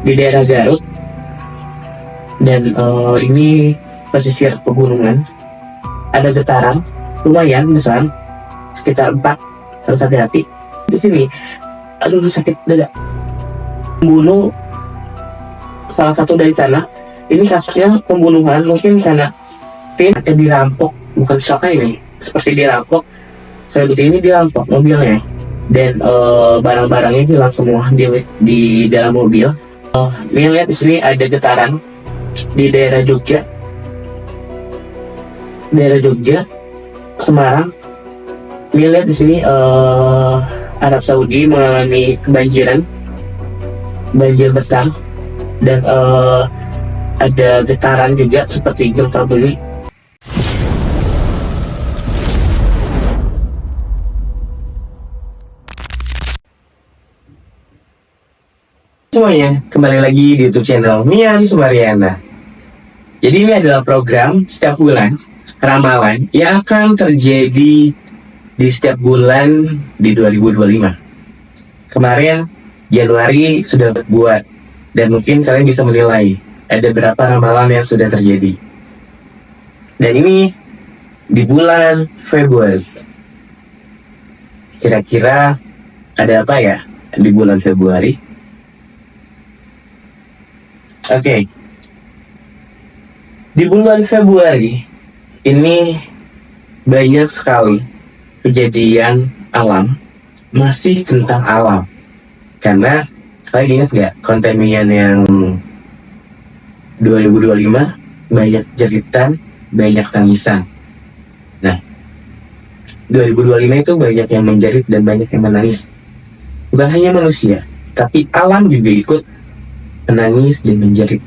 di daerah Garut, dan ini pesisir pegunungan. Ada getaran lumayan besar, sekitar 4. Harus hati-hati di sini. Aduh, sakit dada. Membunuh salah satu dari sana. Ini kasusnya pembunuhan, mungkin karena dirampok, bukan misalkan ini seperti dirampok. Saya ini dirampok mobilnya, dan barang-barangnya hilang semua di dalam mobil. Ini lihat di sini ada getaran di daerah Jogja, Semarang. Ini lihat di sini Arab Saudi mengalami banjir besar, dan ada getaran juga seperti gempa bumi. Semuanya, kembali lagi di YouTube channel Mian Sumariana. Jadi ini adalah program setiap bulan ramalan yang akan terjadi di setiap bulan di 2025. Kemarin Januari sudah buat, dan mungkin kalian bisa menilai ada berapa ramalan yang sudah terjadi. Dan ini di bulan Februari. Kira-kira ada apa ya di bulan Februari? Oke. Di bulan Februari ini banyak sekali kejadian alam, masih tentang alam. Karena kalian ingat gak konten Mian yang 2025 banyak jeritan, banyak tangisan. Nah, 2025 itu banyak yang menjerit dan banyak yang menangis. Bukan hanya manusia, tapi alam juga ikut menangis dan menjerit.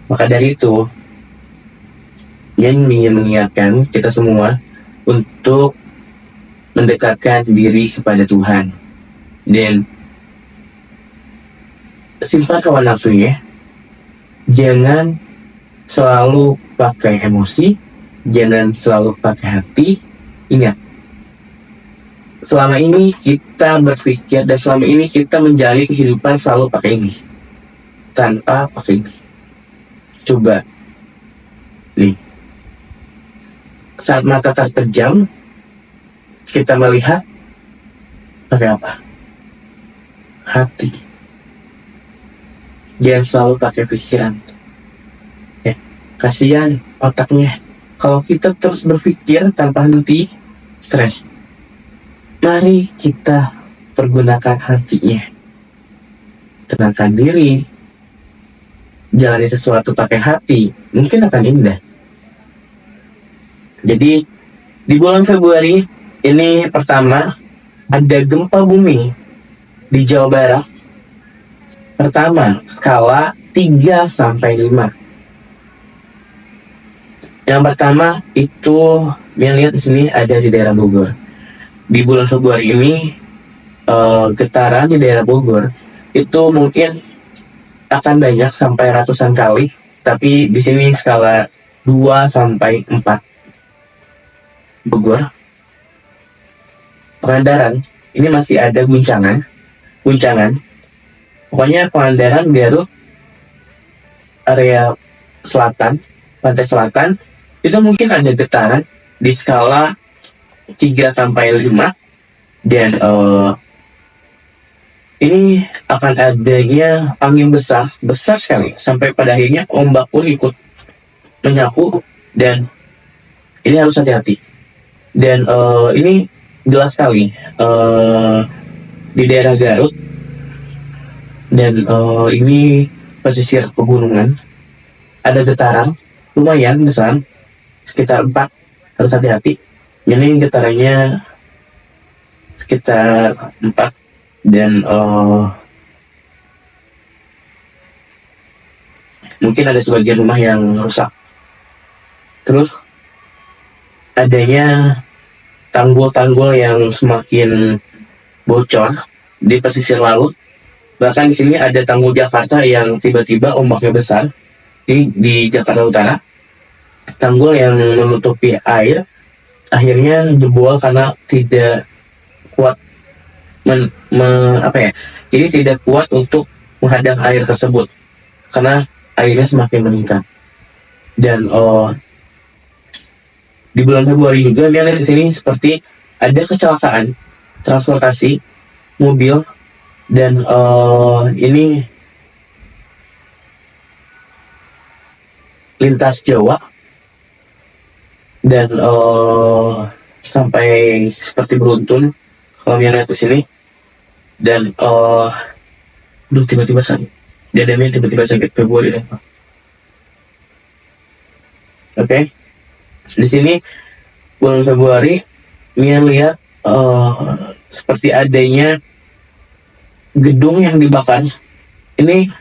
Maka dari itu, yang ingin mengingatkan kita semua untuk mendekatkan diri kepada Tuhan, dan simpan hawa nafsunya. Jangan selalu pakai emosi, jangan selalu pakai hati. Ingat, selama ini kita berpikir dan selama ini kita menjalani kehidupan selalu pakai ini, tanpa pakai ini. Coba nih, saat mata terpejam, kita melihat pakai apa? Hati. Jangan selalu pakai pikiran. Ya, kasihan otaknya kalau kita terus berpikir tanpa henti, stres. Mari kita pergunakan hatinya. Tenangkan diri. Jalani sesuatu pakai hati, mungkin akan indah. Jadi, di bulan Februari ini pertama ada gempa bumi di Jawa Barat. Pertama, skala 3-5. Yang pertama itu yang lihat di sini ada di daerah Bogor. Di bulan Februari ini getaran di daerah Bogor itu mungkin akan banyak sampai ratusan kali, tapi di sini skala 2-4. Bogor, Pangandaran ini masih ada guncangan. Pokoknya Pangandaran, Garut, area selatan, pantai selatan, itu mungkin ada getaran di skala 3-5, dan ini akan adanya angin besar sekali, sampai pada akhirnya ombak pun ikut menyapu, dan ini harus hati-hati. Dan ini jelas sekali di daerah Garut, dan ini pesisir pegunungan. Ada getaran lumayan besar, sekitar 4. Harus hati-hati. Ini getarannya sekitar 4, dan mungkin ada sebagian rumah yang rusak. Terus adanya tanggul-tanggul yang semakin bocor di pesisir laut. Bahkan di sini ada tanggul Jakarta yang tiba-tiba ombaknya besar di Jakarta Utara. Tanggul yang menutupi air akhirnya jebol karena tidak kuat jadi tidak kuat untuk menghadang air tersebut karena airnya semakin meningkat. Dan di bulan Februari juga lihat di sini seperti ada kecelakaan transportasi mobil dan ini lintas Jawa dan sampai seperti beruntun kalau lihat di sini. Dan tiba-tiba sakit dadanya, tiba-tiba sakit Februari deh. Oke, di sini bulan Februari Mia lihat seperti adanya gedung yang dibakar. Ini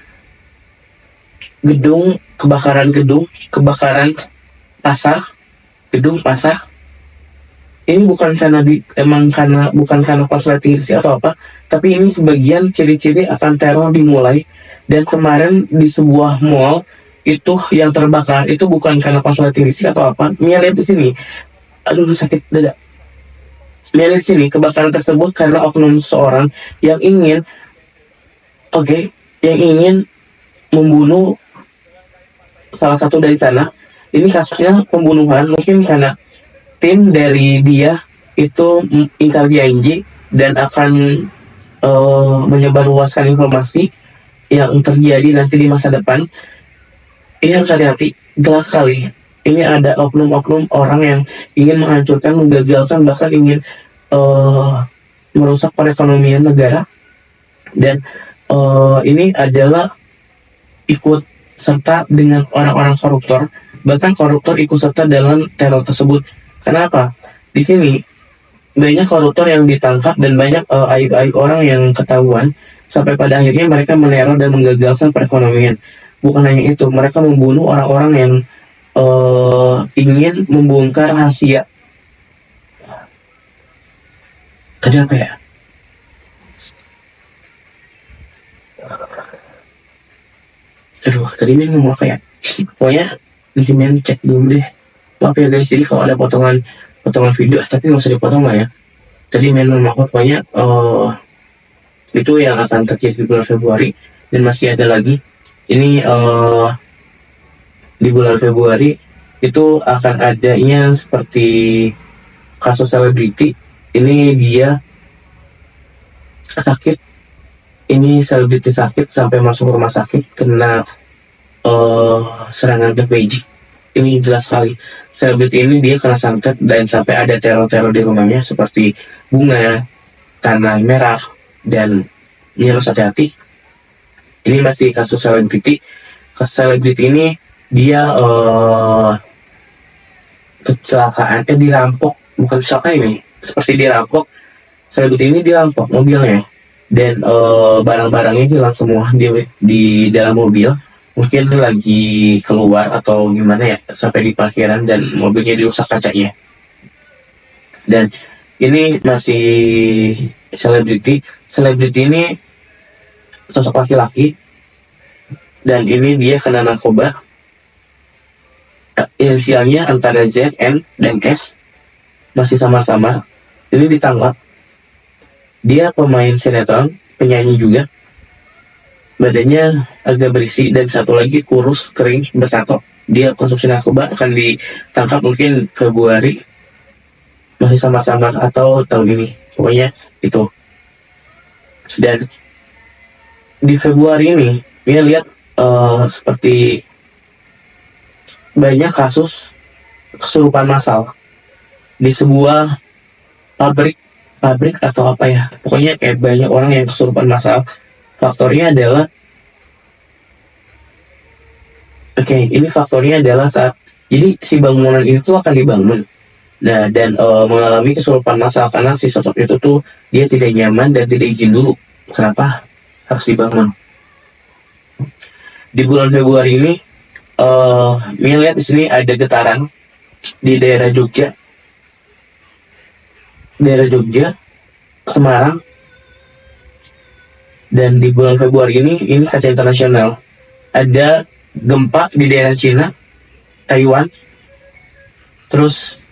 kebakaran pasar, gedung pasar. Ini bukan karena bukan karena konspirasi atau apa, tapi ini sebagian ciri-ciri akan teror dimulai. Dan kemarin di sebuah mall itu yang terbakar itu bukan karena konspirasi atau apa. Mia lihat di sini, aduh sakit dada. Mia lihat di sini kebakaran tersebut karena oknum seorang yang ingin membunuh salah satu dari sana. Ini kasusnya pembunuhan, mungkin karena tim dari dia itu ingkar janji dan akan menyebarluaskan informasi yang terjadi nanti di masa depan. Ini harus hati-hati, jelas sekali. Ini ada oknum-oknum orang yang ingin menghancurkan, menggagalkan, bahkan ingin merusak perekonomian negara. Dan ini adalah ikut serta dengan orang-orang koruptor, bahkan koruptor ikut serta dalam teror tersebut. Kenapa? Di sini banyak koruptor yang ditangkap dan banyak aib-aib orang yang ketahuan sampai pada akhirnya mereka meneror dan menggagalkan perekonomian. Bukan hanya itu, mereka membunuh orang-orang yang ingin membongkar rahasia. Tadi apa ya? Aduh, tadi Min ngomong apa ya? Pokoknya nanti Min cek dulu deh. Maaf ya guys, jadi kalau ada potongan video, tapi nggak usah dipotong lah ya. Tadi Min ngomong pokoknya itu yang akan terjadi di bulan Februari. Dan masih ada lagi. Ini di bulan Februari itu akan adanya seperti kasus selebriti. Ini dia sakit. Ini selebriti sakit sampai masuk rumah sakit kena serangan black magic. Ini jelas sekali. Selebriti ini dia kena santet dan sampai ada teror-teror di rumahnya seperti bunga, tanah merah, dan ini harus hati-hati. Ini masih kasus selebriti. Kasus selebriti ini dia kecelakaan, dirampok, bukan kecelakaan ini, seperti dirampok. Selebriti ini dirampok mobilnya dan barang-barangnya hilang semua di dalam mobil. Mungkin lagi keluar atau gimana ya, sampai di parkiran dan mobilnya dirusak kacanya. Dan ini masih selebriti ini sosok laki-laki dan ini dia kena narkoba. Inisialnya antara Z, N, dan S, masih samar-samar. Ini ditangkap. Dia pemain sinetron, penyanyi juga. Badannya agak berisi dan satu lagi kurus, kering, bertato. Dia konsumsi narkoba, akan ditangkap mungkin Februari, masih samar-samar atau tahun ini. Pokoknya itu. Dan di Februari ini dia lihat seperti banyak kasus kesurupan massal di sebuah pabrik atau apa ya, pokoknya kayak banyak orang yang kesurupan massal. Faktornya adalah ini faktornya adalah saat jadi si bangunan itu akan dibangun. Nah, dan mengalami kesurupan massal karena si sosok itu tuh dia tidak nyaman dan tidak izin dulu. Kenapa harus dibangun? Di bulan Februari ini, Mia lihat di sini ada getaran di daerah Jogja, Semarang. Dan di bulan Februari ini kaca internasional. Ada gempa di daerah Cina, Taiwan. Terus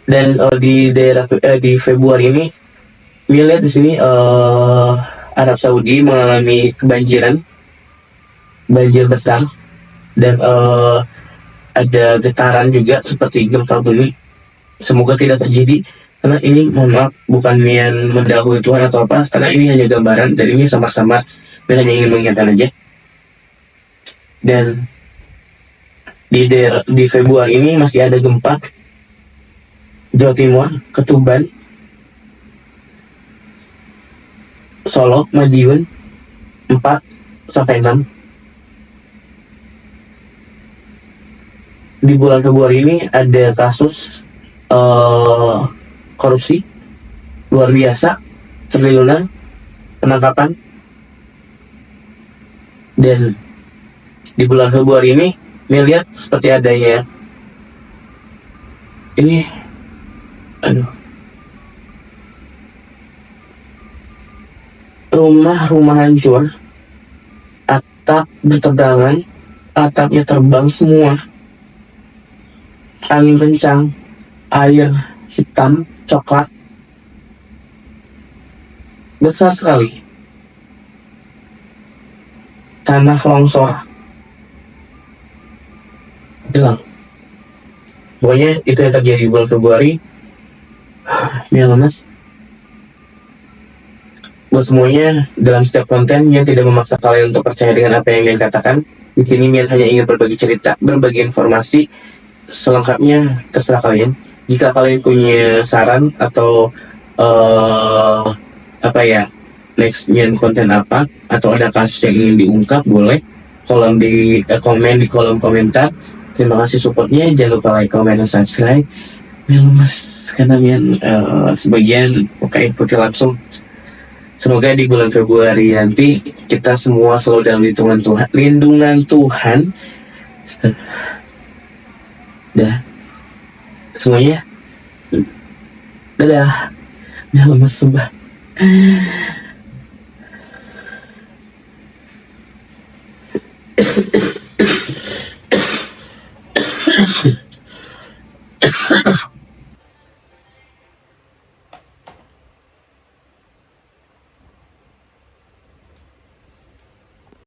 Dan di daerah di Februari ini, lihat di sini Arab Saudi mengalami kebanjiran, banjir besar, dan ada getaran juga seperti gempa bumi. Semoga tidak terjadi, karena ini mohon maaf bukan niat mendahului Tuhan atau apa, karena ini hanya gambaran dan ini sama-sama dan hanya ingin mengingatkan aja. Dan di Februari ini masih ada gempa Jawa Timur, Ketuban, Solo, Madiun 4 sampai 6. Di bulan Februari ini ada kasus korupsi luar biasa, triliunan, penangkapan. Dan di bulan Februari ini lihat seperti adanya ini, rumah hancur, atap bertegangan, atapnya terbang semua, angin kencang, air hitam coklat besar sekali, tanah longsor hilang. Pokoknya itu yang terjadi di bulan Februari. Ini lemas. Buat semuanya, dalam setiap konten yang tidak memaksa kalian untuk percaya dengan apa yang Mian katakan. Di sini Mian hanya ingin berbagi cerita, berbagi informasi. Selengkapnya terserah kalian. Jika kalian punya saran atau next Mian konten apa, atau ada kasus yang ingin diungkap, boleh komen di kolom komentar. Terima kasih supportnya. Jangan lupa like, comment, dan subscribe. Mian lemas karena Mian sebagian ikuti langsung. Semoga di bulan Februari nanti kita semua selalu dalam lindungan Tuhan. Dah, semuanya. Dadah. Nah, lemas sumpah.